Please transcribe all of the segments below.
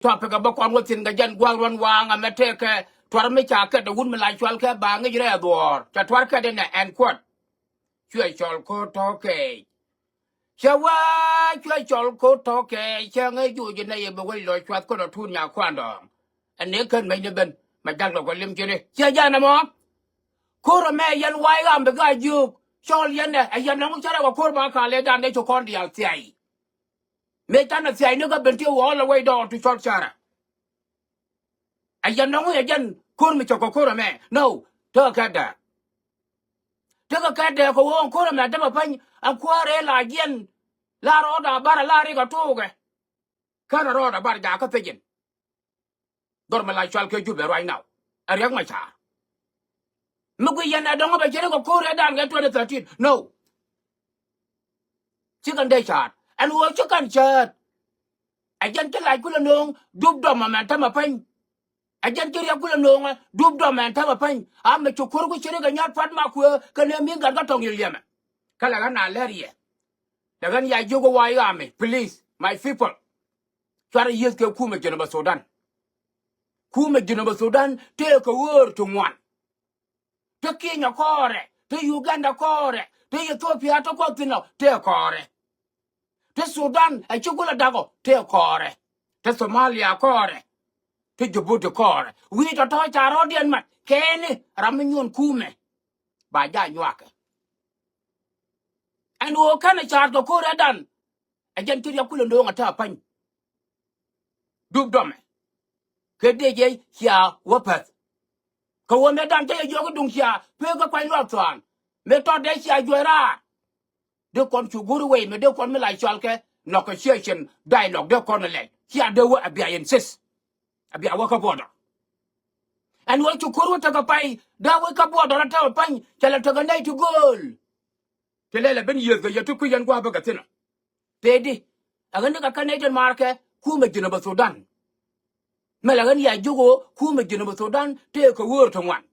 topic about one within the Jan Guan Wang and Mateke, Twarmika, the woman like Chalka Bang, a door, Chatwarka in and quote. Chui chol ko toke. Chawa, chui chol ko toke, chang a you in a way like what could have tune ya quandong. And they can make the ben, my dog of William Jenny. Chajanamo. Kura me yan wai am the guy you. Chol yan, a yan long chara of Kurba, lay down to Condi outside. Make an say, no got been all the way down to Chol Chara. A yan long again, Kurmichoko Kura me. No, talk at that. Take a cat there for one Kura me, double pine, and quarry like yen. La roda bara la riga toge. Kana roda bara jaka pejin. Dorma la chal ke jube right now. Ariak my cha. Mugu yen I don't know about Jericho Korea down get 2013. No. Chicken day chart. And what chicken chart. I can't tell like Kulanong, dub dom man tama pine. I can't tell you Kulanong, dub dom man tama pine. I'm a chukuru chiriga nyat pat makwe, can you mean got on your yemen? Kalagana Larry. The gun ya jogo why army. Please, my people. Try years go Kuma Genova Sudan. Kuma Genova Sudan, take a word to one. To Kenya Kore, to Uganda Kore, to Ethiopia to Kotino, take Kore. To Sudan, a Chukula Dago, take Kore. To Somalia Kore, to Djibouti Kore. We to touch our audience, man. Kenny, Raminyun Kume, by Jan Yuaka. And who can a charge the Kore done? Again to Yakulan at a pine. Dubdome. Kedeje, here, whoopeth. Ko me dan te yo dung sia pe ko kwai lo twan me to de sia juera de kon chu guru we me de kon me lai chal ke negotiation dialogue de kon le sia de wo abia insist abia wa ka bodo and what chu kuru ta ka pai da wa ka bodo ra ta pan chala ta ga nai to goal tele ben ye ga yetu ku yan gwa ba ka tina te di aga ne ka Canadian marke ku me jina ba Sudan Melagan ya jugo kuma Genova Sudan te ka word to one.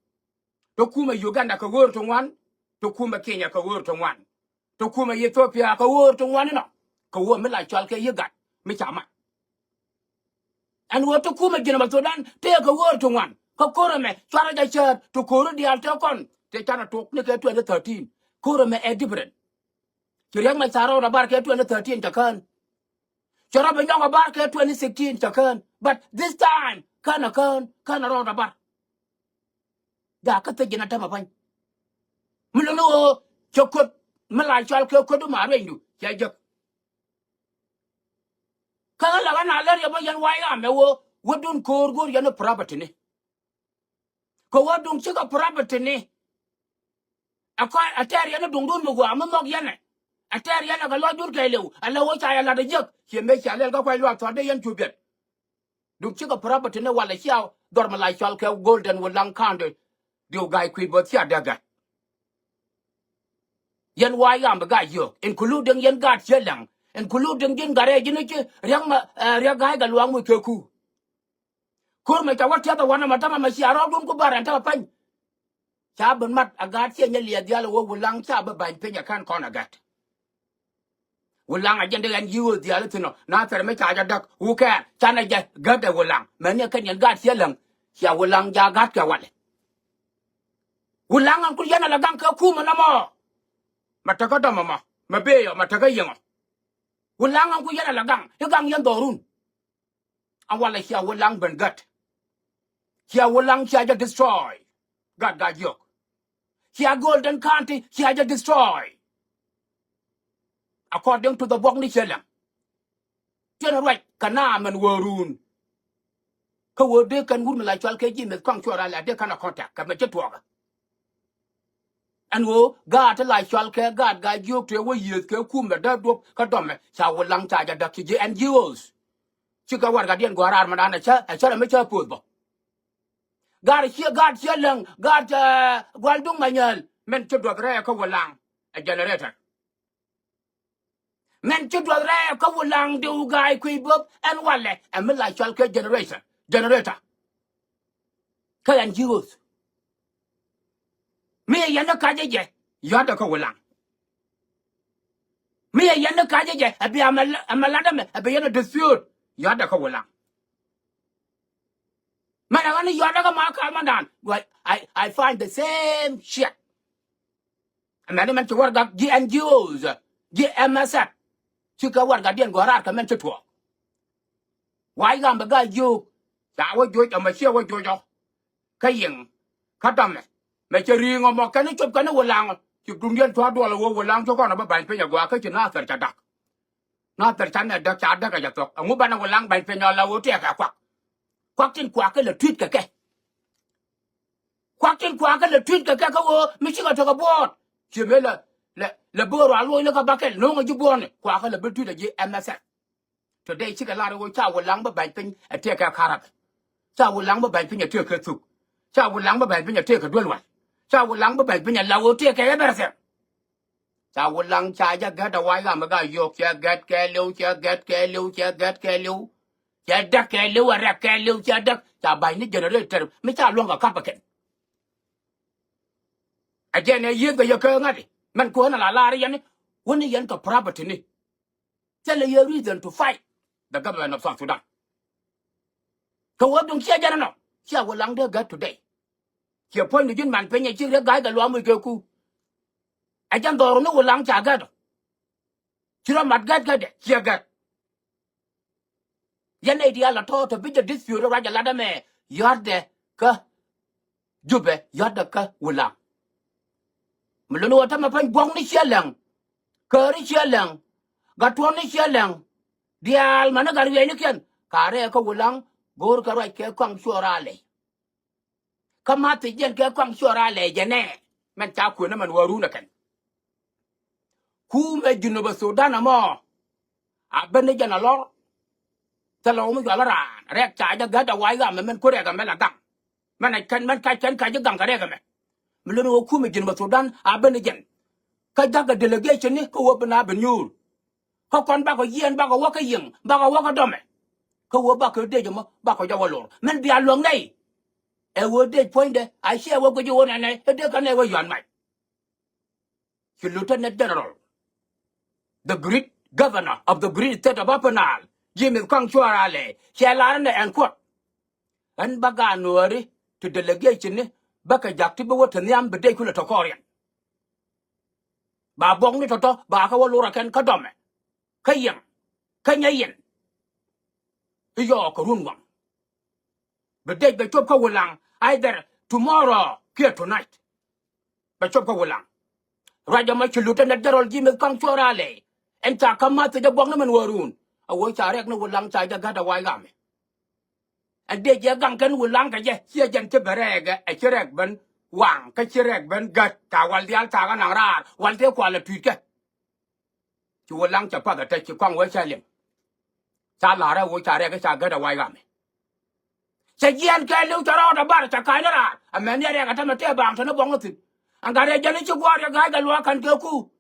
To kuma Uganda ka word to one. To kuma Kenya ka word to one. To kuma Ethiopia ka word to one no. Ka wo me la chal ke yegat me chama. And what to kuma Genova Sudan te ka word to one. Ka kore me chara da chat to kore di alto kon te chana tok ne ke 2013. Kore me e different. Kiriang ma saro na bar ke 2013 ta kan. Chara be nyanga bar ke 2016 ta kan. But this time kana roda bar. Da ka te gina ta mapan. Mulolo chokot malai chal ke ko do mare ndu. Ya jok. Kana la na la ya ba yan wai ga me wo dun kor gor yan property ne. Ko wo dun chiga property ne. Akwa atari yan dun dun mo gwa mo yan. Atari yan ga lo dur ke lew. Ala wo cha ya la de jok. Ye me cha le ga kwai lo to de yan chubet. Dun chiga property ne wala xiao dor malai chal ke golden wulang kande. Dio gai kwi bo tia daga. Yan wai am ga yo including yan gat yelang including yan gare jini che yang ria gai ga luang mu keku kur me ta wat ya da wana matama ma siaro dum ko baran ta pan cha ban mat agat che nya lia dia lo wulang cha ba ban pe nya kan kon agat wulang a jende yan yu dia lo tino na fer me cha ja dak hu ka cha na ja ga da wulang me ne kan yan gat yelang ya wulang ja gat ka wale wulang an ku yana la gang ka ku ma na mo mataka da mama mabeyo mataka yengo wulang an ku yana la gang yan dorun an wala hiya wulang ben gat hiya wulang hiya ja destroy gat yok hiya golden county hiya ja destroy according to the book ni chelam tena right kana man worun ka wode kan wurmi la chwal ke jimet kwang chora la de kana contact ka me chetwoga and wo gat la chwal ke gat ga yok te wo yet ke kumbe da dop ka domme cha wulang cha ja da ki and yours chika war ga dien go arar manana cha me cha putbo God lang God gwaldung manyal men to do re ko walang a generator men to do re ko walang du guy kwi bob and wale and me like chal ke generator kan use me yana ka je yada ko walang me yana ka je abi amalada me abi yana dispute yada ko walang Jana gani yada ka ma kalmandan. I find the same shit. And then man to work up GNGOs, GMSF. Chika work at the end go out come to talk. Why gam the guy you? That was good and my share was good. Kaying. Katam. Make a ring or more can it up can lang. You couldn't get to a dollar over long to go about by pay a guaca to not a duck. Not the China duck at duck at talk. And Mubana will lang by Pena will take a quack. Quacking quack and a tweet cake. Quacking quack and a tweet cake. Michigan took a board. Chimela. Le board alone look a bucket. No, you born. Quack a bit to the GMSF. Today, chicken lot of chow will lang by pin and take a carrot. Chow will lang by pin a take a soup. Chow will lang by pin a take a dwell one. Chow will lang by pin a low take everything. Chow will lang charge get a while I'm a guy yoke, ya get kello, ya get kello, ya get kello. Ya duck kello, a rack kello, ya duck. Chow by the generator, Mr. Longer Capacan. Again, a year the young man, Kona Larian, when the young property. Tell you a reason to fight the government of South Sudan. Go up and share Janano. Shall will long there get today. She appointed in man paying a chill guy the long with Goku. I don't know no long chagado. Chira mat get, she got. Yan idea la to be the dispute of Raja Ladame. Yard de ka Jube, yard the ka wula. Melono at my point bong ni shellang. Curry shellang. Got one shellang. Dial Managarianican. Kare ka wulang. Gor ka right ke kwang shorale. Kamati jen ke kwang shorale jene. Men cha ku na man waruna kan. Ku me Junuba Sudan mo. Abene jana lor. Talo mo yala ran. Rek cha ja gada wai ga men ku rega mela gam. Man I kan man ka chen ka ja gam ka rega me. Melo ku me Junuba Sudan abene jen. Ka daga delegation ni ko wobna benyul. Ka kon ba ko yen ba ko waka yin ba ko waka dome. Ko wo ba ko de jama ba ko jawa lor. Men bi along nei. E wo de point de I share wo ko jo na ne e de kan e wo yan mai. Ki Lieutenant General, the great governor of the great state of Upper Nile, Jimmy Kang Chuarale, Shalarne and Court. And Baganuari to delegation, Baka Jaktiba what and Yam Bedekula Tokorian. Babong ni Toto, Baka Walura Ken Kadome. Kayam, Kanyayan. York Runwang. But they be Chopa Willang, either tomorrow, here tonight. But Chopa Willang. Raja Machi Lieutenant General Jimmy Kang Chuarale. And Takamata the Bongman Warun. A watch I reckon will lang side the Gata Waigami. And they Yagankan will lang a ye gentle berega, a chirekban, wang, kachirekban, gut, Tawal the Altagan and Rar, while they call a tweaker. You will lang your father take you come with Salim. Salara, which I reckon I got a Waigami. Say, Yan can look around about a kind of rat, a man there at a tail and a bongotin. And got a Janichi warrior guy that walk and go.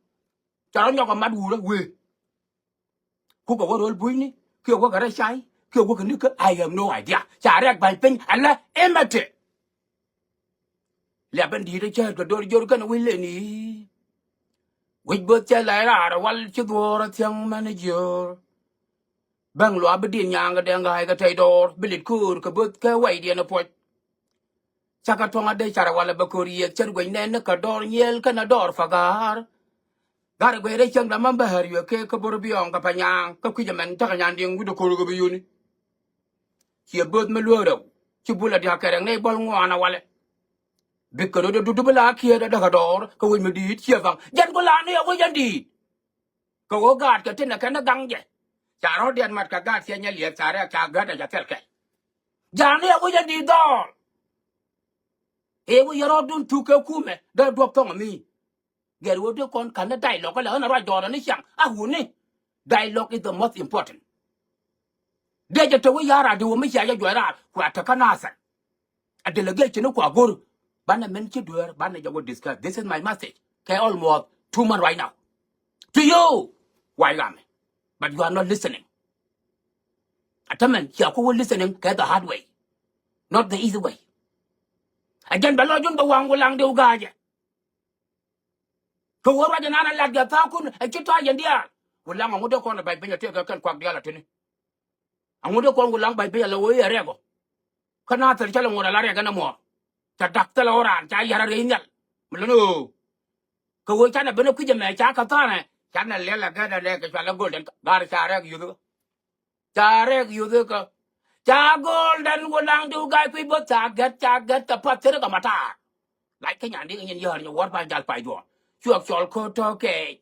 Charanga Madura, we. Who go all Bunny, kill work at a shy, kill work a nickel, I have no idea. Charek by ping and la emate. Leban did a child, the door you're gonna will any. Which both tell I while you were a young manager. Banglo Aberdeen younger than I got a door, Billy Cool, Kabut, Kawai, and a point. Chakatonga de Charawala Bakuri, Cherway, Nenakador, Yel, Canador, Fagar. Got a great young remember her, you a cake of Borbion, Capanyang, Kakujaman, Takanyanding with the Kurugabi. She a bird Meluro, Chibula Jaka and Neighbor Wana Wallet. Because the Dubala here at the door, go with me deed, Chiavang, Jangolani away indeed. Go God, Katina Kanagang yet. Charodi and Matkagat, Sanya, Sara, Kagat, and Jatelka. Johnny away indeed, door. Here we are all doing two Kume, that dropped on me. Get what you call kind of dialogue, and I write on this young. I wouldn't. Dialogue is the most important. They just away yara do me share your who are Takanasa. A delegation of Kwaguru. Banna mention to her, Banna will discuss. This is my message. Okay, almost 2 months right now. To you, why am I? But you are not listening. Ataman, Yaku will listening, get the hard way. Not the easy way. Again, Balojun, the one will lang the Ugaja. Go over the Nana like the Falcon, and Chita Yandia. Will lang a motor corner by being a take a quack the other. I want to call Lang by Bella Way a rego. kana tar chala ngora la rega na mo ta dak ta la oran cha yara re nyal mlo ko wo cha na beno ku je me cha ka ta ne cha na le la ga da le ka la golden gar cha re yu cha re yu ka cha golden wo lang du gai ku bo cha get ta pa tere ka mata lại cái nhà đi cái nhân giờ nhiều quá phải dal phải rồi chuột chol ko to ke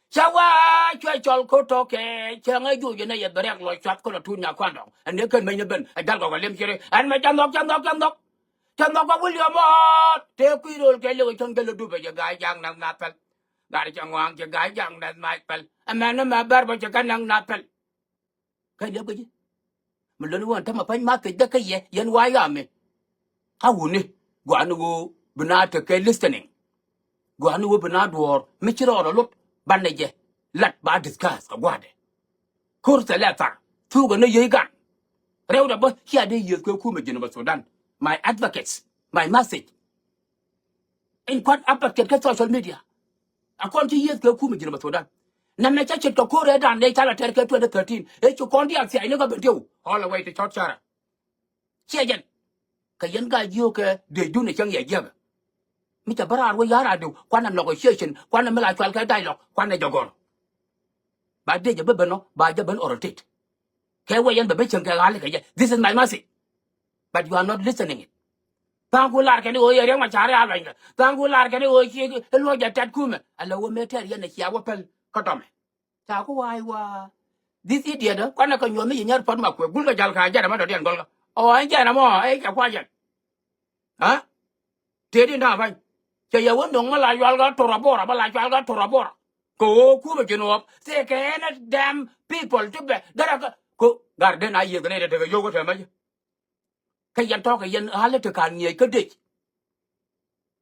chawa chuột chol ko to ke chẳng ai dụ như này giờ rek loi chat ko là thu nhà quan trọng anh nếu cần mình bên anh dal có lem chơi anh mà chăm đốc có William te quy rồi cái lối chân cái lối đu bây giờ gái giang năng napel gái chẳng ngoan chỉ gái giang năng napel anh mà bar bây giờ cái năng napel cái điều cái gì mình lớn hơn thằng mà phải mát cái gì yên quay à mình hao nè quả nó bena te ke listening gwanu wo bena dor mi chiro ro lot banaje lat ba discuss ka gwade kur se lata tu go no yigan rew da ba kia de yes ko ku me jino Sudan my advocates my message in quite advocate ka social media akon ti yes ko ku me jino Sudan na me cha chito ko re dan de chala ter ke 2013 e chu kon dia si ai ne ga betiu all the way to chot chara chejen ka yen ga yo ke de du ne chang ye ye mi cha bara wo yara do kwana negotiation kwana mela chwal ka dialogue kwana jogor ba de je be no ba je ben orientate ke wo yen be chen ka gale ke this is my message but you are not listening it tangular ke ni o yere ma chare ala inga tangular ke ni o chi lo ja tat kume ala wo meter yen chi awo pel ko tome ta ko wai wa this idiot kwana ko nyomi nyar pan ma ko gul ga jal ka ja ma do den gol o an ja na mo ai ka kwa ja ha te din da fa cho giờ vẫn đừng mà lại vào cái tổ rabora, mà lại vào cái tổ rabora. Cô cũng phải nói, thế cái này damn people chứ bé, đó là cô garden ai giờ cái này để cái yoga thế mà, cái dân to cái dân hal để cái nhiều cái đấy,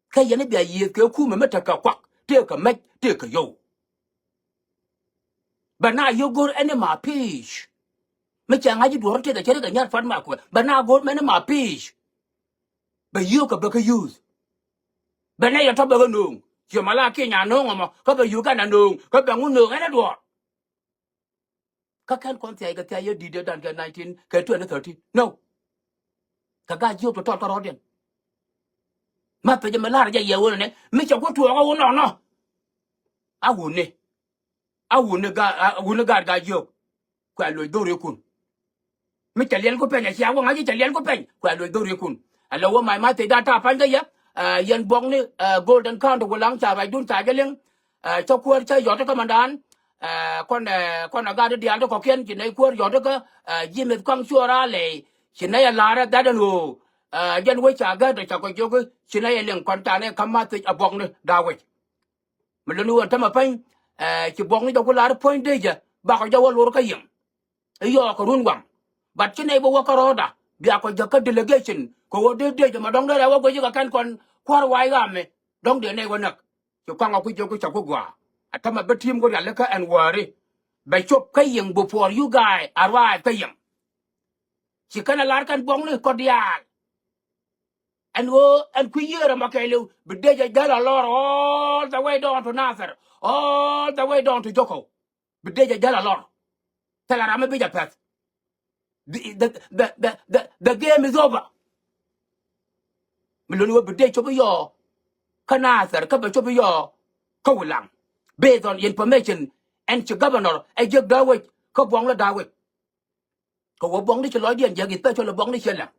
cái dân này bây giờ cái khu mà mất cái quắc, tiêu cái mấy, tiêu cái yoga. But now you go any my fish, mấy chàng ai chỉ đuổi cái chơi cái nhát phát mà cô, but now go any my fish, but you cái use. Bên này là bao nhiêu chỉ mà là cái nhà nông mà có bao nhiêu cái nhà nông có bao nhiêu nông ấy đó các con thấy cái thấy đi đến cái 19 cái 2030 no các cái yêu to to điện mà bây giờ mà là cái yêu này mấy cháu có thua có nó à hùn cái yêu cái lối đồ riêng kun mấy cái liên có bên này sao ngay cái liên có bên cái lối đồ riêng kun à lâu mà thấy data phán cái gì yen bong ni golden count ko lang cha bai dun cha geleng cho kwar cha yo to mandan kon aga de dial ko ken ki nei kwar yo to ka jimet kwang chura le ki nei la ra da no yen we cha ga de cha ko yo ko ki nei leng kon ta ne kama te abong ni da we me lu ta ma pen ki bong ni do ko la point de ja ba ko jawo lor ka yim yo ko run wang bat ki nei bo ko roda bia ko jaka delegation ko wo de ma dong da wo ko jika kan kon kwar wai ga me dong de ne wonak to kwanga ku jogo cha ko gwa atama betim go yalla ka an wari ba chop kayeng before you guys arrive kayeng ci kana lar kan bong ni ko dial and ku yera ma kay lew be de ja lor all the way down to Nasser all the way down to Joko be de ja lor tala rama be ja pat the game is over. Mình luôn bật cho bây giờ, khana ser các bạn cho bây giờ, câu lăng, based on information, and the governor, ai giật đào ấy, có bóng là đào ấy, có bóng đi cho lối điện, giờ cái cho là bóng đi chơi lăng,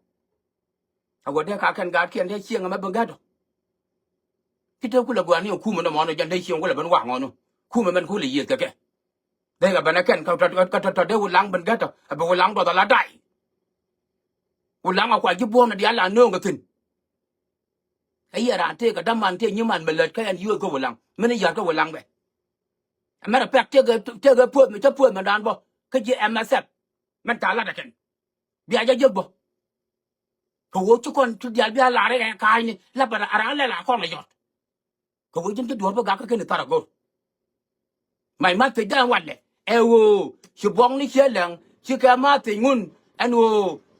à vậy thì các anh gạt kia thấy chiang mà bưng gạt đâu, cái đâu cũng là quan niệm khu mà nó mòn rồi, dân thấy chiang cũng là bên hoàng ngon luôn, khu mà mình khu là gì cái, đây là bên cái cái đâu lăng bên gạt đâu, à bên lăng đó là đại, lăng ở ngoài giúp buôn là đi ăn là nương cái thìn. Ấy là thế cái đam man thế nhưng mà mình lật cái anh yêu cái lăng mình giờ cái lăng vậy mà là bẹt cái phượt mình chấp phượt mà đàn bo cái gì em mà sẹp mình trả lại cái bây giờ bo cô chú con chú giờ bây là cái này là bà là con này giọt cô chú cái đuổi bao cái này tao rồi mày mà phải raวันnày eo chú bông đi chơi lăng chú cái mà phải ngun anh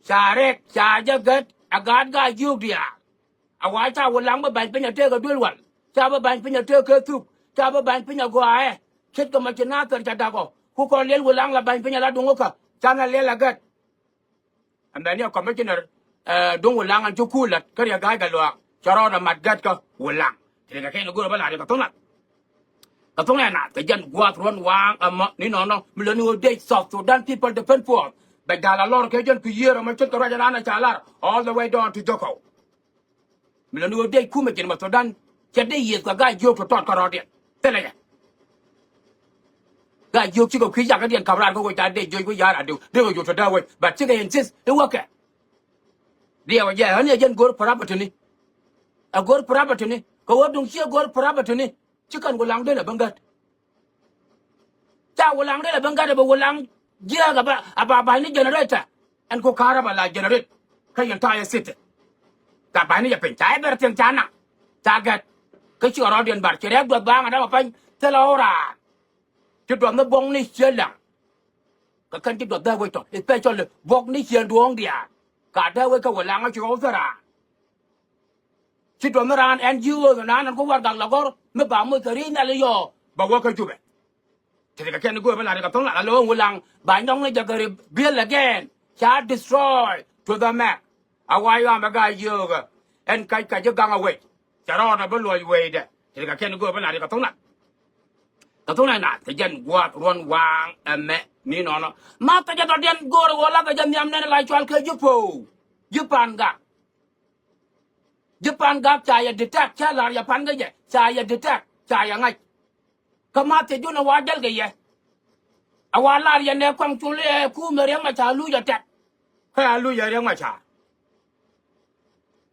xả rét xả ra cái agat cái yêu đi awai cha walang ba ban penya te ga dulwan cha ba ban penya te ke tup cha ba ban penya go ae chet ko ma chena ter cha da ko ku ko lel walang la ban penya la dungo ka cha na le la gat and then ya commissioner dong wulang an chukulat ka ya ga ga lo charo da mat gat ka wulang thì cái nó gua bala ka tong na ta jan gua ron wang ni no no mi lo de South Sudan people depend for but dala lor ke jan ku yera ma chot ra jana chalar all the way down to Joko mi lo de ku me ken ma Sudan che de yes ka ga yo to tot ka ro de te le ga yo chi ko khi ya ka den ka ran ko ta de yo ko ya ra de ko yo to da we but chi ga insist e wa ka dia wa ya ne jan gor property ni a gor property ni ko wa dong chi gor property ni chikan go lang de la bangat cha go lang de la bangat ba go lang jia ga ba ni generator en ko kara ba la generate kai entire city ka ba ni ya pen chai ber tiang chana cha ga cái chuyện đó điện bạc chỉ đẹp được ba ngày đó mà phanh thế là ora chỉ đoạn nó bong ní chơi lặng cái căn chỉ đoạn đó vậy thôi ít cho là bong ní chơi đuông đi à cả đó vậy cái quần lăng nó chỉ có ra chỉ đoạn nó ra anh yêu rồi nó có quan trọng là có mới bảo mới cái này là yo bảo qua cái chú bé thì cái nó quên là cái thằng là lo quần lăng bạn nhong nóจะcái build again chả destroy to the map à why mà cái yêu cái anh cái cho gang away chả đó nó vẫn lùi về đấy thì cái nó quên là cái thằng này nè thì dân qua ruộng vàng mẹ ni nó mà ta cho dân qua rồi là cái dân nhâm này lại cho cái giúp pan gap chaya detect cha la ya pan cái gì chaya detect chaya ngay cái mà thì chúng nó qua del cái gì à qua la ya ne quăng chú lệ khu mà riêng mà cha lu ya tẹt hay lu ya riêng mà cha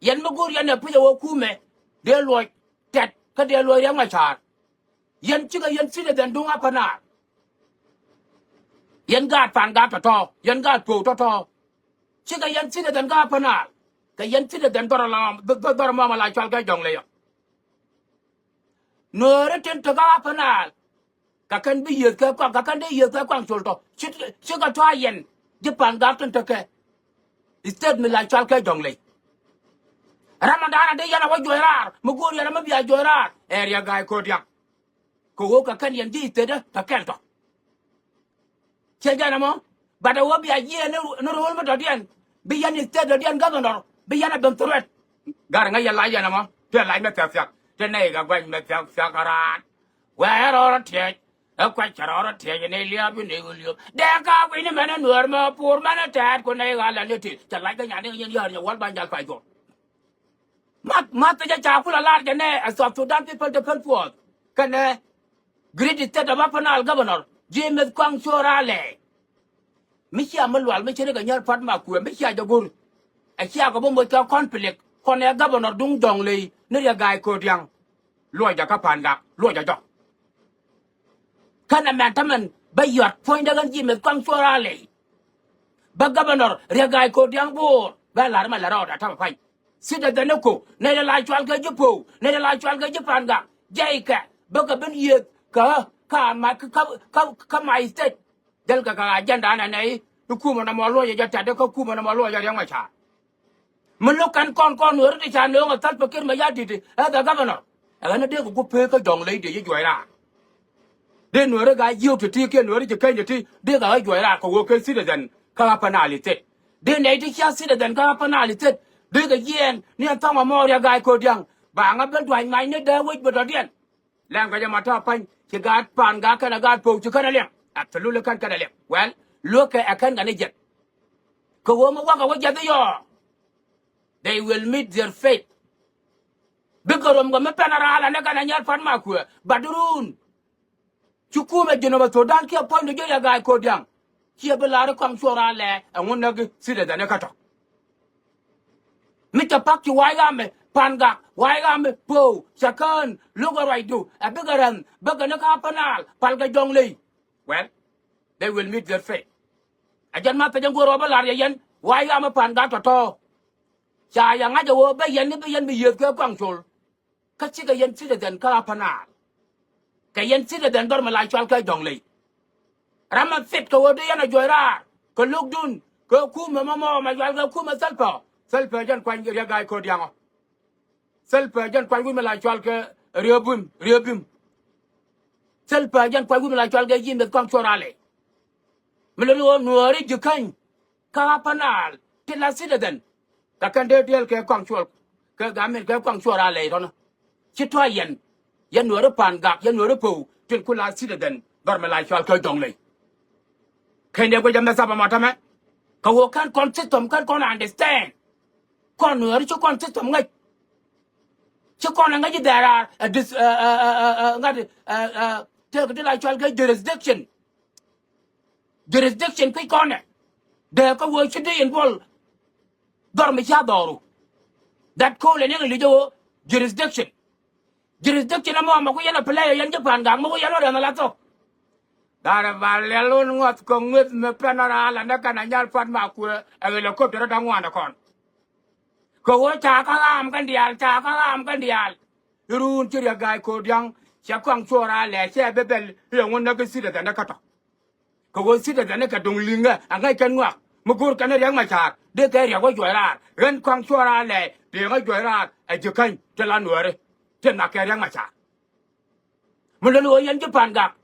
yan mà gur ya ne bây giờ khu mà để lùi tẹt cái để lùi riêng mà cha yan chica yan sile den dunga pana yan gat pan gat to yan gat po to chica yan sile den ga pana ka yan sile den dora mama la chal ga jong le yo no re ten to ga pana ka kan bi yet ka kan de yet ka kwang chol to chica to yan je pan gat ten to ke instead me la chal ga jong le ramadan de yana wa joirar mo gor yana ma biya joirar area ga ko dia ko ka kan yan di te da ta kan to che jana mo ba da wo bi a ye no ro ma to dian bi yan te da dian governor bi yana ben tret gar nga ya la yana mo te la me ta fyak te nei ga gwan me fyak karan wa ro te a kwa charo te ne lia bi ne ulio de ka wi ne me na nur ma pur ma na ta ko nei ga la le ti ta la ga nya ne yan ya wal ban ja fa go ma ta ja cha ku la la ne a South Sudan people depend for kan ne Great state of Apanal governor, James Kwang Chorale. Michia Malwal, Michel Ganyar Padmaku, Michia Jagur. A Chiago conflict, Corner Governor Dung Dongley, Neria Guy Kodiang, Lawyer Capanga, Lawyer Dog. Can a mantaman by your point against James Kwang Chorale? But Governor, Regai Kodiang Board, Balarma Larod at Tapai. Sit at the Noko, Neda Lachwalga Jupo, Neda Lachwalga Japanga, Jaika, Bugabin Yet. Ka mai state del ka agenda na nei ku ma na mo lo ya ta de ko ku ma na mo lo ya yang ma cha mun lo kan kon nur de cha no ma tat pakir ma ya di da governor ana de ko pe ka dong le de ye joi ra de nur ga yu ti ke nur je kai ti de ga joi ra ko ko citizen ka penalty de nei de cha citizen ka penalty de ga yen ni ta ma mo ya ga ko diang ba nga ben twai mai ne de wi ba dien lang ka ma ta pan ki gat pan ga kana gat po chu kana lem absolutely kan kana lem well look at kan ga ne jet ko wo ma wa ga wa jet yo they will meet their fate bigorom ga me penara ala ne kana nyar pan ma ku badrun chu ku me jeno ma to dan ki pan de ya ga ko diang ki be la re kwang chora le ngun na gi sile da ne ka to mi ta pak ki wa ga me Panga, why am po, Sakan, look what I do, a bigger and Baganaka Panal, Palga Jongli. Well, they will meet their fate. I just not go over Larian, why am a panga to talk? Sayang, I go by Yan be your control. Katsika Yan citizen Kalapanal. Kayan citizen Dormalai Chalka Jongli. Rama fit go over the Yana Joyra, go look dun, go Kuma Mama, my Yalga Kuma Selpa Jan Quang your guy Kodiamo. Selpa jan kwa wi mala chwal ke riobum selpa jan kwa wi mala chwal ke yimbe kwang chorale melo nuori jukan ka panal tila citizen ta kan de del ke kwang chol ke ga men ke kwang chol ra le ron chi twa yen no pan gak yen no pu tin kula citizen bar ma la chol ke dong le ke ne ko jam sa ba ma ta me ka wo kan kon system kan kon understand kon no ri kon system ngai chi kon ngai there are this ngai te ko la chol ke jurisdiction kai kon ne de ko wo chi de involve dar me cha doru that call ne ngi jo jurisdiction mo ko yana play yan japan gang mo ko yana na la to dar ba le lun ngot ko ngut me penara la na kana nyal pat ma ku le ko tera dangwa na kon ko wo cha ka am kan dial run chi ya gai ko dyang cha kwang chora le che bebel le ngon na ke si da na ka to ko wo si da na ka dong linga angai kan ngwa mo gur kan yang ma cha de ke ya ko joira ren kwang chora le de ga joira a je kan te la nuore te na ke yang ma cha mo le lo yan japan ga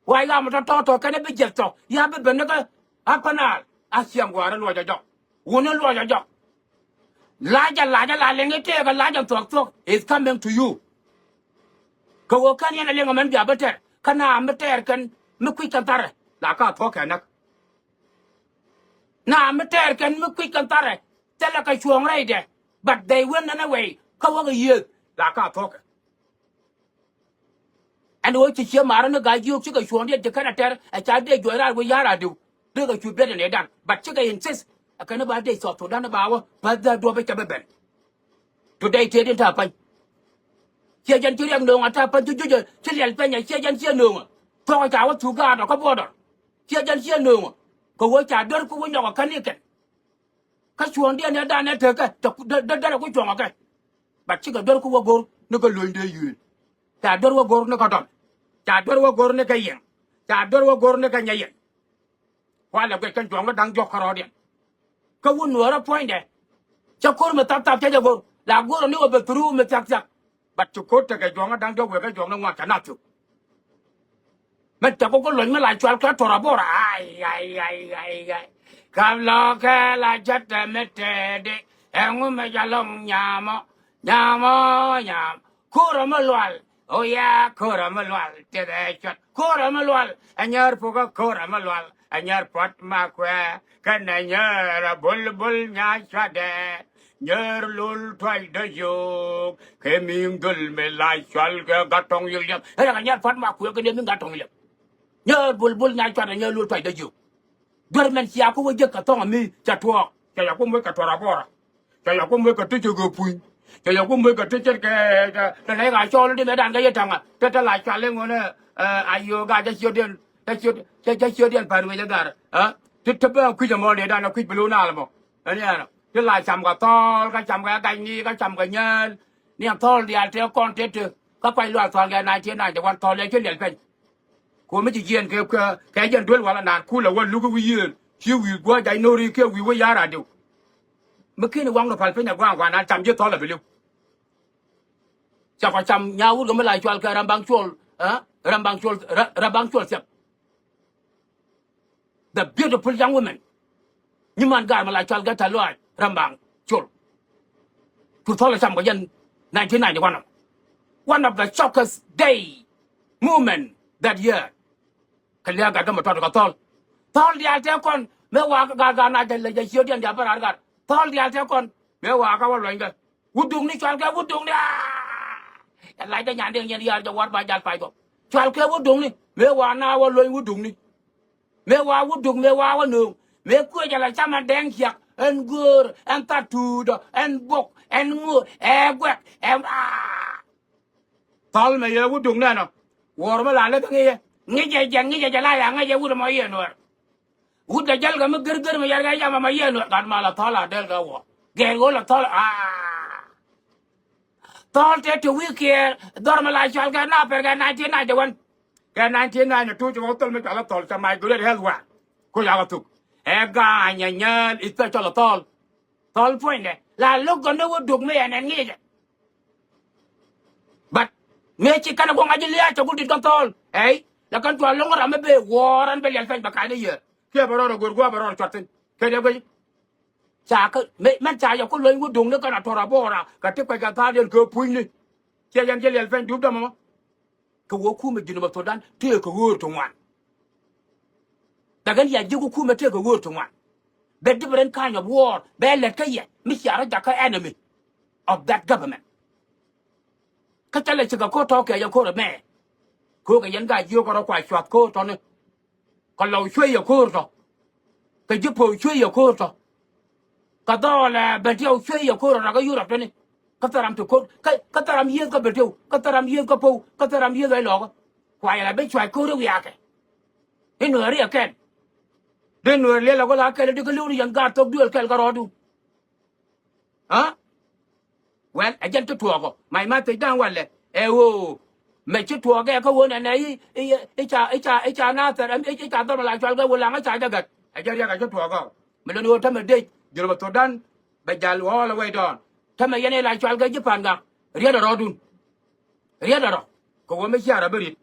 wai ga mo to kan be je to ya be ben ka apanal a siam gwa lo ja jo wono lo ja jo la lenge te ga la ja tok is coming to you ko wo kan yana lenga man biya beter kana meter kan me ku kan tare la ka to ka nak na meter kan me ku kan tare tele ka chuong rai de but they win away ka wo ga ye la ka to ka and wo chi che mara na ga yu chi ka chuong de kana ter a cha de jo ra wo ya ra du de ga chu be de ne dan but chi ka insist kana ba de so to dan ba wo ba da do be ka be ben today te din ta pa chia dân chưa đang đường à ta phân chưa chưa liền bên nhà chia dân chia đường thôi chả có chủ ga nó có bao đó chia dân chia đường có với chả đơn có với nhau cái này cái chuồng đi này đàn này thế cái đơn là cái chuồng cái bắt chỉ cái đơn có gồm nó có luyện đây gì chả đơn có gồm nó có đòn chả đơn có gồm nó cái gì chả đơn có gồm nó cái gì qua là cái chuồng nó đang giọt kharo điện có muốn nửa nó point đấy cho con mà tap cho cho gồm là gồm nó bị thuru mà chắc bắt chụp cốt cái chuồng đang giọt về cái chuồng nó ngoan chả nào chụpมันจะก็หล่นมาหลายชวนแค่ทรบอะไรคำลอแค่ละจัดแต่ไม่เตะเด็กเอ็งไม่จะลงยามคูรมาลวลโอ้ยคูรมาลวลเตะจัดคูรมาลวลอันยาร์พวกคูรมาลวลอันยาร์ปัดมาแควกันอันยาร์บุลยาชาเดยาร์ลุลถอยเดียวเคมีงดุลไม่หลายชวนแค่กัดตรงยิ่งเฮ้ยอันยาร์ปัดมาแควกันเดียวมึงกัดตรงยิ่งnhớ bul nhai cho nhớ luôn phải được nhiều đôi mình xia cũng với cái tông mi chặt thua chả là cũng với cái thua ra bora chả là cũng với cái tích cái pui chả là cũng với cái tích cái này cái cho đi mấy đàn cái gì thằng à cái lại cho lên ngồi ayo cái chiếu điện phải với cái à tích tích quy cho mọi người đàn nó quy bự nào là một anh em cái lại chăm cái to cái chăm cái ni cái chăm cái nhân niệm to thì ăn theo con tết cái quay loạn toàn cái này thế này thì quan to lên cái liền phải cô mới chỉ yên cái dân đuổi vào là nàn khu là quân lúc cái yên chiếu vì qua chạy nô đi kêu vì qua giá ra điều mới khi nó quăng nó phải nhà quăng nàn chăm chết to là phải liêu chắc phải chăm nhau rồi mới lại cho cái ram bang chuột xếp the beautiful young woman nhưng mà gái mà lại cho cái thái loại ram bang chuột cứ thôi là chăm cái dân này thế này thì one of the shockest day moment that year cái lẽ cái mà toàn cái tol đi ăn theo con mấy hoa cái này là cái chiếu điện giả phải ăn cái tol đi ăn theo con mấy hoa cái loại cái vút đúng đi cho cái vút đúng đi lại cái nhà điện nhà cho quát bài giặt phải không cho cái vút đúng đi mấy hoa nào hoa loại vút đúng đi mấy hoa vút đúng mấy hoa nương mấy cuối giờ là sao mà đen chiạc anh gơ anh tattoo đó anh bọc anh ngựa anh quẹt anh tol mấy vút đúng này nào war mà lại cái nghe chạy lại nghe chạy vút mà yên rồi vút cái chân cái mới gыр mà giờ cái mà yên rồi còn mà là thò là del cái war gel gol là thò thò thế thì quý kia đó mà lại cho cái nào phải cái này thế này cho anh cái này thế này là tôi cho tôi mới là thò cho mày cứ để hết quá cô giáo tục ga nhà ít cho là thò point này là lúc còn đâu được mấy anh nghe chứ mấy chị cái con aja lihat cho tôi con tol là con tua long ramai be waran be lihat bakai dia kia baru gua baru cuatin kia dia cha ka men cha ya ko loy wudung ne kana tora bora ka te ka ta den ko puini che yan je lel fen dub da mo ko wo ku me jinu to dan te ko wor to wan daga ya jigu ku me te ko wor to wan the different kind of war be let ka ye mi shara da ka enemy of that government ka tele chiga ko to ke ya ko me ko ga yan ga yo ko kwa shwat ko to ne ko lo shwe ya ko to ka jipo shwe ya ko to ka do la be dio shwe ya ko ra ga yura to ne ka taram to ko ka taram ye ka be dio ka taram ye ka po ka taram ye ga lo kwa ya be shwa ko ru ya ke ino ri ken de no le la ko la ke de ko lu yan ga to duel kel ga rodu ha well ajan to ko mai ma te dan wale e wo me chi to ga ko wona nei e cha na ta e cha to la chal ga wala nga cha da gat ajan ya ga to ko me lo no ta me de juro to dan be jal wo la we don ta me yene la chal ga japan ga ria da rodun ria da ro ko wo me cha ra beri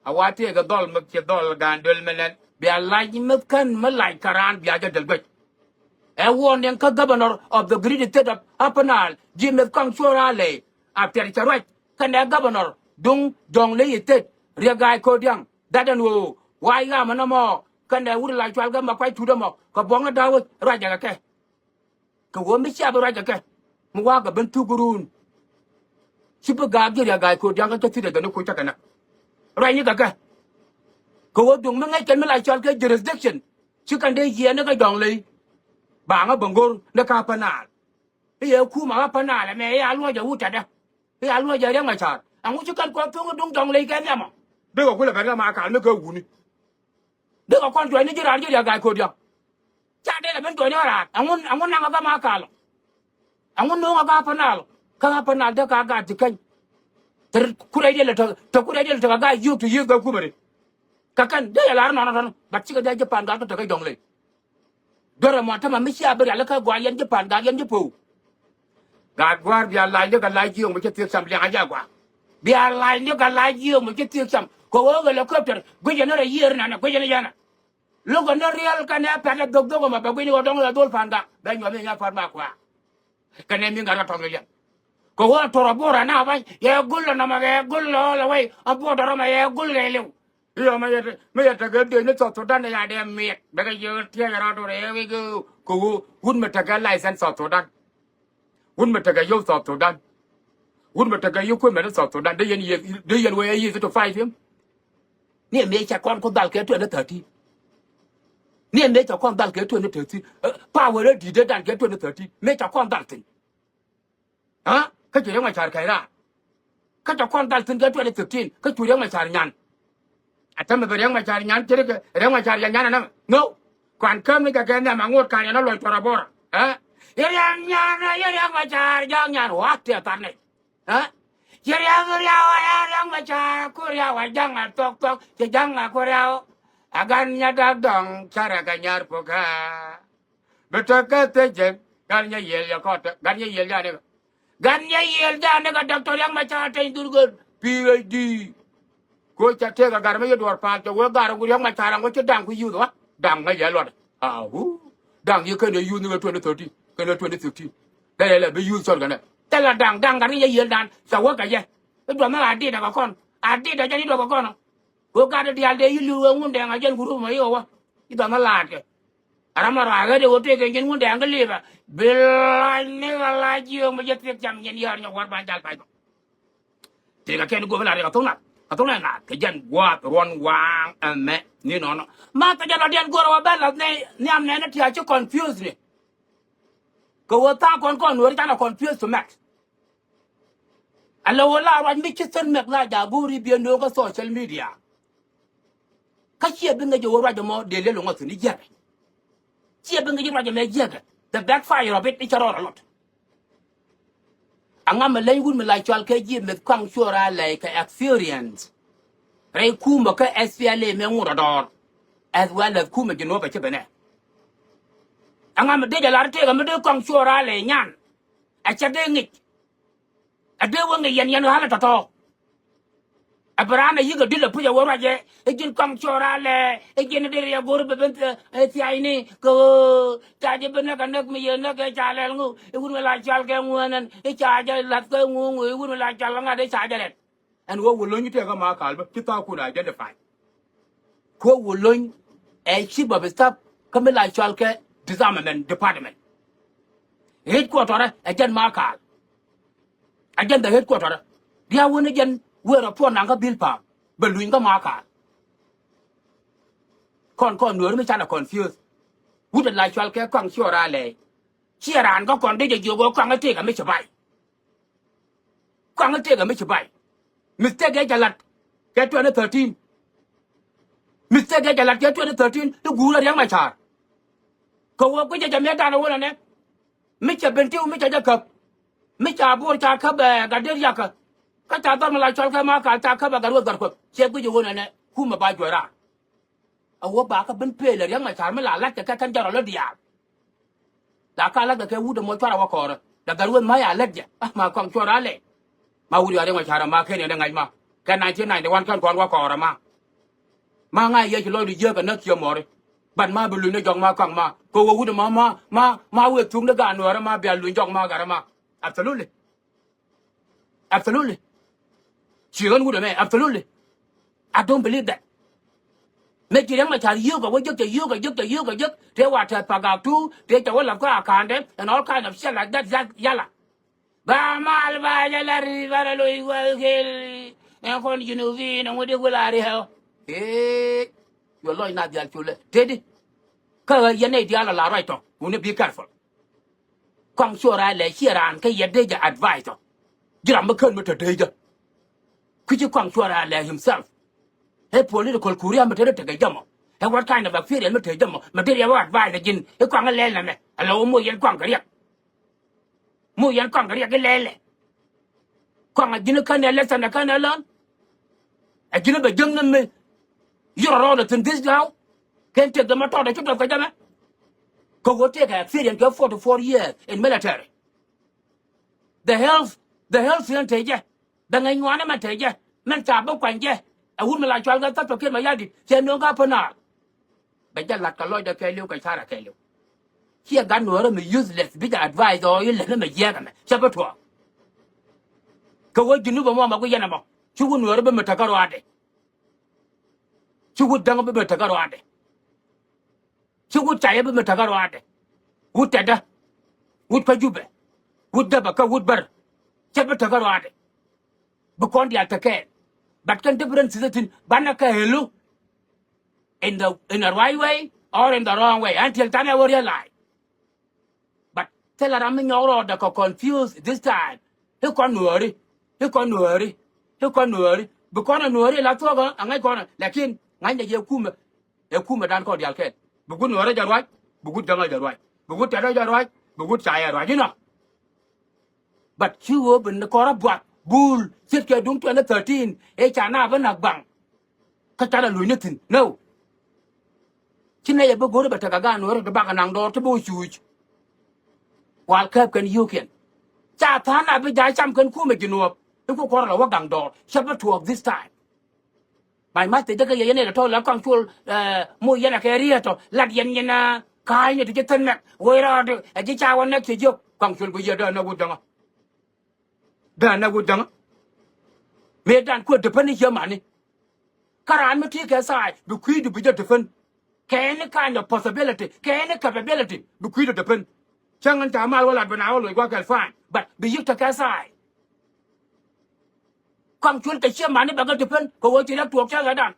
awate ga dol me che dol ga ndel melen bi ala ji me kan me lai karan bi aga del bet a warning ka governor of the great state of Apanal, Jim Kang Chorale, after Charaj, can a governor, Dung Dong Lay State, Regai Kodiang, that and wo, why no more, can I would like to welcome a quite to them, Kabonga Dawit, Rajaka. Kawamisha Rajaka, Muaga Bentugurun. Shipagagi, a guy called Yang to see the Nukutakana. Rajaka. Go dung Manga can like Chalka jurisdiction. She can day here, Naga Dongley. Banga bangor na ka panal ye ku ma panal me ya lo ja uta da ya lo ja yang ma cha an u kan ko to dong dong le kan ya ma de ko la ka ma ka me ka wuni de ko kon to ni jira jira ga ko dia cha de la ben to ni ra an na ga ma ka lo an no ga panal ka panal de ka ga ti kan ter ku re de la to ku re de la ga yu to yu ga ku bare ka kan de la na na ba chi ga de Japan ga to ka dong le dora mo ta ma mi sha bari ala ka gwa yan Japan ga yan Japan ga gwa bi ala le ga la ji mo ke ti sam le ga gwa bi ala le ga la ji mo ke ti sam ko wo ga helicopter go je na yer na go je na yana lo go na real ka na pa la dog dog ma ba go ni go dong la dol panda da nyo me nya fa ma kwa ka ne mi ga ra to le ko wo to ro bora na ba ye gul na ma ye gul lo la wai a bo do ma ye gul le le yo me ta ga de ne to dan ya de mi ba ga yo tie ga ra to re we go ko gun me ta ga license to dan gun me ta ga yo to dan gun me ta ga yo ko me to dan de yen we yi to 5 him ni me cha kon ko dal ke to na 30 ni me cha kon dal ke to na 30 power di de dan ke to na 30 me cha kon dal tin ha ka je ma char kai ra ka cha kon dal tin ke to na 15 ka chu ma char nyan atam be yang ma char nyan tere ke reng ma char nyan na no kwan kam ni ka ke na ma ngot ka na lo tora bora ha yang nyan ma char yang nyan wa te tan ne ha yang ma char ku ya wa jang a tok tok je jang a ku ya agan nya da dong cara ka nyar poka beto ka te je gan nya yel ya ko gan nya yel ja ne ka doctor yang ma char te durgur PhD ko cha te ga gar me dor pa to wo gar gu yang ma chara ngo che dang ku yu do dang ga ya lo a hu dang ye ke ne yu ne 2030 ke ne 2050 da le be yu so ga ne ta la dang ga ni ye dan sa wo ga ye do ma adi da ga kon adi da ja ni do ga kon ko ga de al de yu lu ngun de ga jen guru ma yo wa i do ma la ke ara ma ra ga de wo te ke jen ngun de ga le ba be la ne ga la ji o ma je te jam yen yar ni war ba jal pa te ga ken go la ga to na atong na ke jan gwa ron wang ame ni no no ma ta jan odian goro wa bela ne am ne ti a che confuse ni ko wa ta kon no ta na confuse to max ala wala wa mi chi sen mek la ja guri bi no ko social media ka chi bi nga jo wa jo mo de le lo ngo ni je chi bi nga jo wa jo me je the backfire of it is a lot angam lay wun me la chal ke ji me kwang chora lay ka experience ray kuma ka SPLA me ngura dor as well as kuma jino ba chebene angam de la te ga me de kwang chora lay nyan a cha de ngi a de won yan hala to abrana yiga dilla puja waraje ejin kam chorale ejin der ya gor beben ti aini ko taje bena kanak mi yena ke chalel ngu igun la chal ke nguanan e chaja lat ke ngu igun la chal nga de chaja let and wo wulun yite ga ma kalba kita ku na identify ko wulun e chiba be stop kamela chal ke disarmament department headquarter ajan ma kal ajan the headquarter dia wona jan wera po nanga bilpa beluin ga ma kal con nửa mới chả là confused hút lại cho cái con chưa ra lệ chia ran có còn đây giờ vô con cái tiền mới chụp bài con cái tiền mới chụp bài mistake cái lật cái chuyện nó 13 mistake cái lật cái chuyện nó 13 nó gù là đang mà chả cậu có cái mấy ta đâu nè mấy chả bên tiêu mấy chả cập mấy chả bùa chả cập cái đấy ya cái chả tao mà lại cho cái mà cái chả cập cái ruột gật chia cái vô nè khu mà bài ra awo ba ka ben pele yang ma char me la ka kan jaro lo dia da ka la ka wu de mo chara wa ko da garwen ma ya ledja ma kon chora le ma wu ya de ma chara ma ke ne ngai ma ka 1991 kan kon wa ko ma ngai ye lo di ye ka na kyo mo re ban ma bu lu ne jong ma kan ma ko wu de ma wu tung de ga no ma bia lu jong ma ga ma absolutely she gon wu de me absolutely I don't believe that mấy chị đang mà chả yêu cái giấc thế hòa thật phải gặp tu thế cháu làm cái account đấy and all kind of shit like that yala ba mal ba yala ri ba la loi wa gel en kon you vi na ngode gola ri ha yo loi na dial chule thế đi cái ya này dial la right to you be careful con sure ra le chiran cái ya de ja advice to jira ma kan mata de ja kuji con sure ra le himself he political career material te gajamo he what kind of experience material jamo material what advice jin he kwang le na me alo mo yan kwang kariya ke lele kwang jin kan le sana kan lon a jin be jeng na me you're around in this now can take the matter de chuta ka jama ko go take experience go 44 years in military the health center je da ngai ngwana ma te je men ta ba kwan je a wun mala chwal ga ta to ke ma yadi che no ga pana ba ja lat ka loy da ke liu ka sara ke liu here ga no me useless big advice or you le me ye ga me che ba to ko wo jinu ba mo ma ko yana mo chu wun no ba me ta karo ade chu wud dang ba me ta karo ade chu wud cha ye ba me ta karo ade wud ta da wud pa jube wud da ba ka wud bar che ba ta karo ade bu kon dia ta ke but can difference is in banaka hello in the right way or in the wrong way until time I will realize. But tell her I'm in the confused this time. You can't worry. Because I worry la to go and I gonna lakin ngai de kuma dan ko dial ken. Bugun worry ja right. Bugun danga ja right. Bugun tada ja right. Bugun chaya right. You know. But you open the corrupt bull sit ke dung 2013 e chana ba nak bang ka tara lu nitin no chine ya ba gore ba ta ga no re ba ka nang do to bo chuj wal kap kan yu ken cha ta na ba ja cham kan ku me ginu ku ko la wa gang do shaba to this time my master de ga ye ne to la kang chul mo ye na ke ri to lat yen na kai ne de tan na we ra de a ji cha won na ke jo kang chul ku ye da na wu dang me dan ko defend here money karan me take aside be quid be defend can kind of possibility can capability be quid defend changan ta mal wala bana wala ko ka fine but be you take aside come chun ta here money ba ga defend ko wo ti la tuok cha ga dan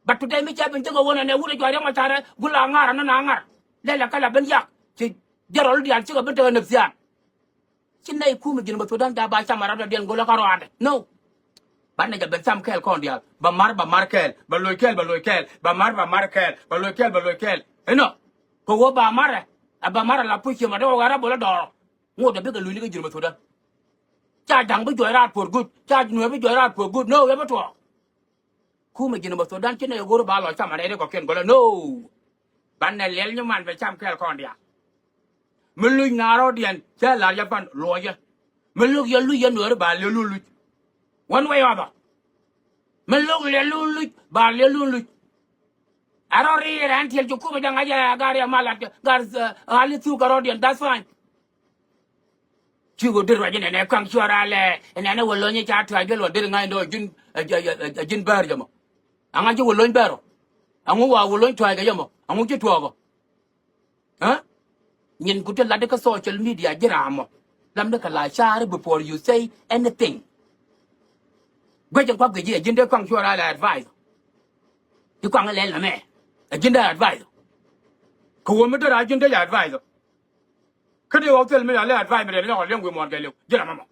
but today me cha ben to go wona ne wu de ma tare gula ngar na ngar le la kala ben yak ci jarol dial ci ko ben to ne fian ci nay ku me gin ba to dan da ba cha mara da den gola karo ande no banne ja ben sam kel kon dial ba mar kel ba loy kel ba mar kel ba loy kel eno ko wo ba mare aba mara la puche ma do gara bola do ngo da be ga lu ni ga jirma to da cha dang be joy rat for good cha nu be joy rat for good no e ba to ku me jirma to dan kine go ba lo sama ne ko ken gola no banne lel nyu man be sam kel kon dia melu ngaro dian cha la ya pan loya melu ya lu ya nu ba lu one way or other melok le lulu ba le lulu arori ran tiel ju kuma janga ja gar ya malat gar ali tu garodian that's fine chigo dir wajine ne kwang chora le ne wolo ni cha twa gelo dir ngai do jin bar jamo anga ju wolo baro angu wa wolo twa ga jamo angu ju twa go ha nyin ku te la de ka social media jiramo lam de ka la share before you say anything gwaje kwa gwaje jin de kwang chora le advice you kwang le la me jin de advice ko wo me de jin de advice kadi wo tel me le advice me de no le ngwe mo ga le jiramo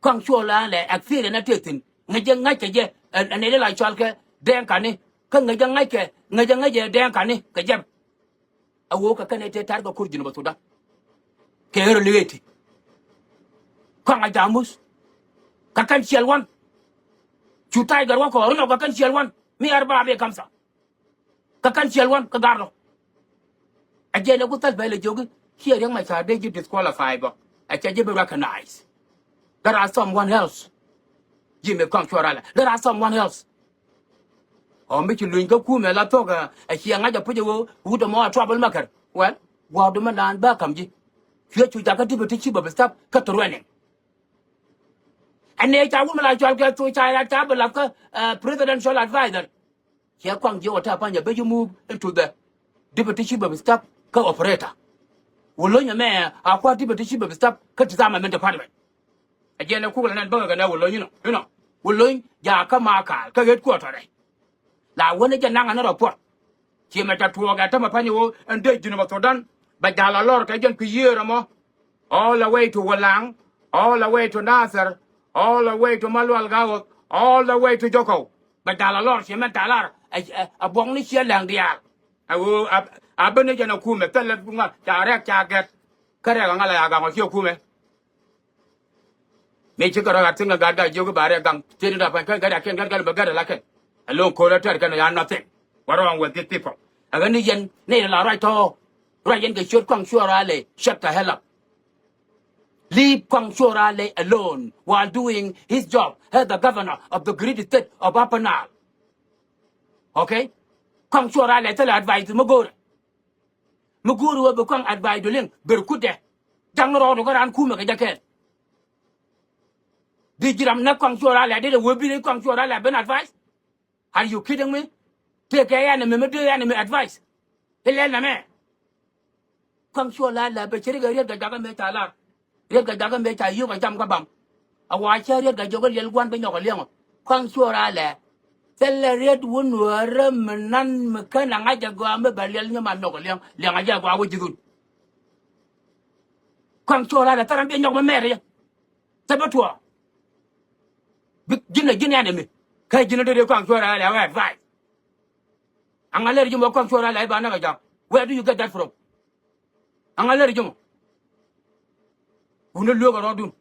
kwang chora le akfire na tetin ngaje ngaje je ne de la chalke den kani ka ngaje ngaje den kani ka jab awo ka kane te tar ko kurjino batuda ke hero liweti kwang jamus ka kan chelwan chutai garwa ko runo ka kan chelwan mi arba be kamsa ka kan chelwan ka garno aje ne gutal bele jogi here yang ma cha de disqualify ba aje je be recognize there are someone else jime kwang chorala there are someone else o mi chi luin ka ku me la to ka a chi nga ja pu jo wu de mo trouble maker well wa do man dan ba kam ji chue chu ja ka ti be ti chi ba stop ka to rene ane cha wu ma la chwa ka tu cha la cha ba la ka presidential advisor chi kwang ji o ta pa nya be you move into the deputy chief of staff ka operator wolo nya me a kwa deputy chief of staff ka disarmament department again ku la nan ba ga na wolo you know wolo ya ka ma ka get ko to dai la woni je nanga na report chi ma ta tuo ga ta ma panyo ande jinu ma Sudan ba dala lor ka jen ku yera mo all the way to Walang, all the way to Nasser, all the way to Malwal Gawak, all the way to Joko ba dala lor chi ma dala a bong ni chi lang dia awo a bene je na ku me tele nga ta rek cha get kare ga ngala ya ga ma chi ku me me chi ka ra tinga ga da jogo bare gang tin da pa ka ga da ken ga ba ga da la ken alone corrector can are nothing. What wrong with these people? Again, yen, nay, la right to Ryan the short Kwang Shorale, shut the hell up. Leave Kwang Shorale alone while doing his job as the governor of the great state of Upper Nile. Okay? Kwang Shorale tell advice Muguru. Muguru will become advice to Ling, Berkute. Tangro to go and Kuma Jacket. Did you not Kwang Shorale? Did it will be Kwang Shorale been advice? Are you kidding me? Take a enemy, do enemy advice. Helena me. Kwang Shorale, but Cherry get the Jaga Metala. Red the Jaga Meta, you a jam gabam. A watch area the Jogal one by your leon. Kwang Shorale. Tell a red one were none mechanic. I just go on by Liam and Nogaliam, Liamaja, what you do. Kwang Shorale, Tarambi, your Mary. Sabatua. Begin enemy. Can you do Kwang Shorale advice? I'm gonna let you more Kwang Shorale by another job. Where do you get that from? I'm gonna let you. Who look around you?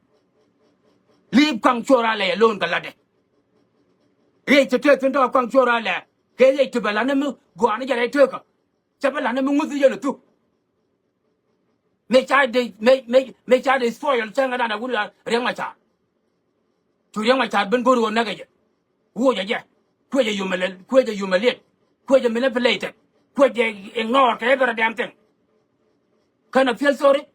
Leave Kwang Shorale alone, Galade. Reach the church into Kwang Shorale. Get to Balanamu, go on a turk. Chabalanamu with the yellow too. Make child is spoiled, Sanga and I would Remacha. To Remacha, Ben Guru Nagaja. Who are you? Quit you humiliate, quit you manipulated, quit you ignore every damn thing. Can I feel sorry?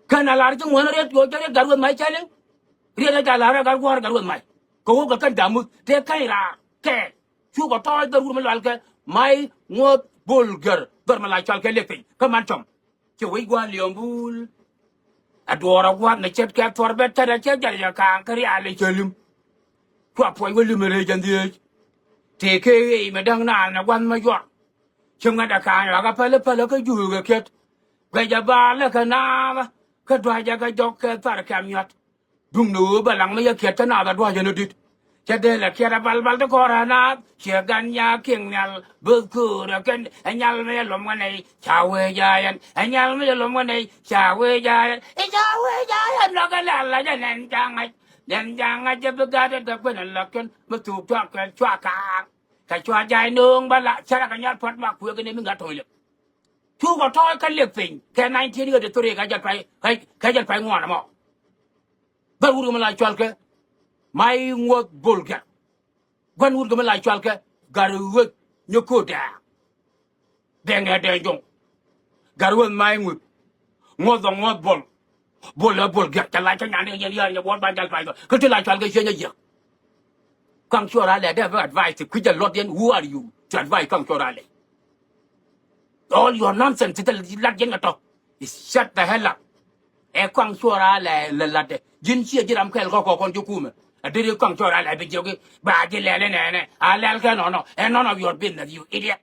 Can I large one rate go get that with my challenge? Really, Galara got water with my go over Kandamu, take Kaira, K. You got all the woman like my what bulgar, Burma Chalkelepi. Come on, chum. Chihuahua Leombul. A door of one, the chet kept for better, a chet, you can't carry a little. What point will you marry and the age? Take a madang na one my york. Chunga kind like a pelipelaka you get. Gajaba like a nama. Kadwaja dog Parakam yacht. Dung no balang me a cat another dwajan did. Chadela Kerabal the Corana, Chaganya Kingal, Bulkur again, and Yalme Lomane, Chawe Giant, and Yalme Lomane, Chawe Giant, it's Chawe Giant, Logalala, and Jang. Then Jang I just got it up when I look but to talk and Chaka. Kachwa Jainung, Bala, Charakanya, put back, we're going to get toilet. Two got toy can live thing. Can 19 years to 3 I just pay one more. But would you like Chalke? mai ngot bulga gwan wur gama la chwal ke garwet nyokoda denga denjong garwet mai ngot bol ga ta la cha nyane ya won ba dal fa ko ti la chwal ke chenya ya kang chora le de advice ku ja lot yen who are you to advise kang chora le all your nonsense to la yen to is shut the hell up e kang chora le la de jin chi jiram kel ko kon jukume adiri kang chora le be jogi ba ji le ne a le ka no e none of your business you idiot